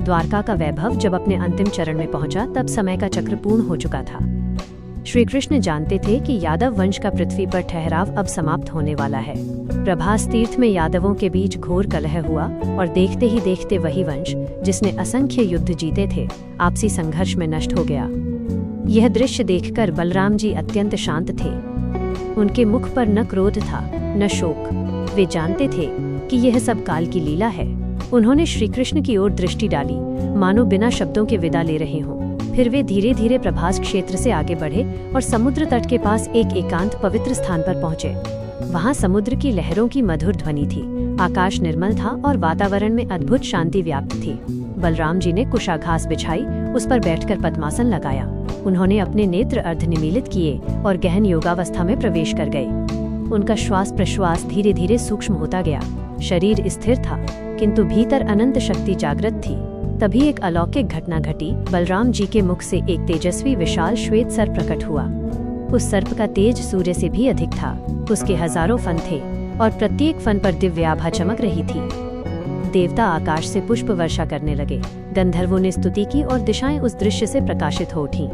द्वारका का वैभव जब अपने अंतिम चरण में पहुंचा तब समय का चक्र पूर्ण हो चुका था। श्री कृष्ण जानते थे कि यादव वंश का पृथ्वी पर ठहराव अब समाप्त होने वाला है। प्रभास तीर्थ में यादवों के बीच घोर कलह हुआ और देखते ही देखते वही वंश जिसने असंख्य युद्ध जीते थे आपसी संघर्ष में नष्ट हो गया। यह दृश्य देखकर बलराम जी अत्यंत शांत थे। उनके मुख पर न क्रोध था न शोक। वे जानते थे कि यह सब काल की लीला है। उन्होंने श्री कृष्ण की ओर दृष्टि डाली, मानो बिना शब्दों के विदा ले रहे हों। फिर वे धीरे धीरे प्रभास क्षेत्र से आगे बढ़े और समुद्र तट के पास एक एकांत पवित्र स्थान पर पहुंचे। वहां समुद्र की लहरों की मधुर ध्वनि थी, आकाश निर्मल था और वातावरण में अद्भुत शांति व्याप्त थी। बलराम जी ने कुशाघास बिछाई, उस पर बैठकर पद्मासन लगाया। उन्होंने अपने नेत्र अर्धनिमीलित किए और गहन योगावस्था में प्रवेश कर गए। उनका श्वास प्रश्वास धीरे धीरे सूक्ष्म होता गया। शरीर स्थिर था, किंतु भीतर अनंत शक्ति जागृत थी। तभी एक अलौकिक घटना घटी। बलराम जी के मुख से एक तेजस्वी विशाल श्वेत सर्प प्रकट हुआ। उस सर्प का तेज सूर्य से भी अधिक था। उसके हजारों फन थे और प्रत्येक फन पर दिव्य आभा चमक रही थी। देवता आकाश से पुष्प वर्षा करने लगे। गंधर्वों ने स्तुति की और दिशाएं उस दृश्य से प्रकाशित हो उठीं।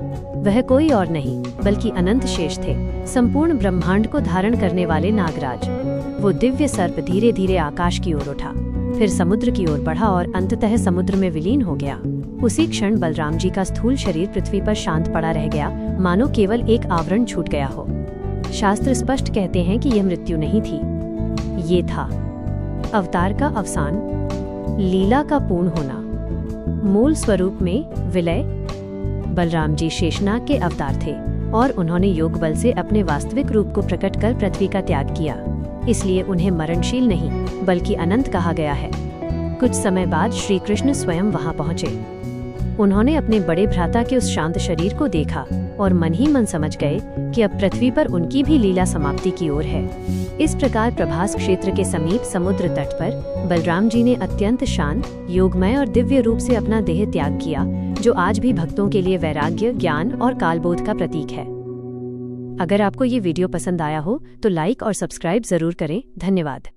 वह कोई और नहीं बल्कि अनंत शेष थे, संपूर्ण ब्रह्मांड को धारण करने वाले नागराज। वो दिव्य सर्प धीरे धीरे आकाश की ओर उठा, फिर समुद्र की ओर बढ़ा और अंततः समुद्र में विलीन हो गया। उसी क्षण बलराम जी का स्थूल शरीर पृथ्वी पर शांत पड़ा रह गया, मानो केवल एक आवरण छूट गया हो। शास्त्र स्पष्ट कहते हैं कि यह मृत्यु नहीं थी, ये था अवतार का अवसान, लीला का पूर्ण होना, मूल स्वरूप में विलय। बलराम जी शेषनाग के अवतार थे और उन्होंने योग बल से अपने वास्तविक रूप को प्रकट कर पृथ्वी का त्याग किया। इसलिए उन्हें मरणशील नहीं बल्कि अनंत कहा गया है। कुछ समय बाद श्री कृष्ण स्वयं वहां पहुंचे। उन्होंने अपने बड़े भ्राता के उस शांत शरीर को देखा और मन ही मन समझ गए कि अब पृथ्वी पर उनकी भी लीला समाप्ति की ओर है। इस प्रकार प्रभास क्षेत्र के समीप समुद्र तट पर बलराम जी ने अत्यंत शांत, योगमय और दिव्य रूप से अपना देह त्याग किया, जो आज भी भक्तों के लिए वैराग्य, ज्ञान और कालबोध का प्रतीक है। अगर आपको ये वीडियो पसंद आया हो तो लाइक और सब्सक्राइब जरूर करें। धन्यवाद।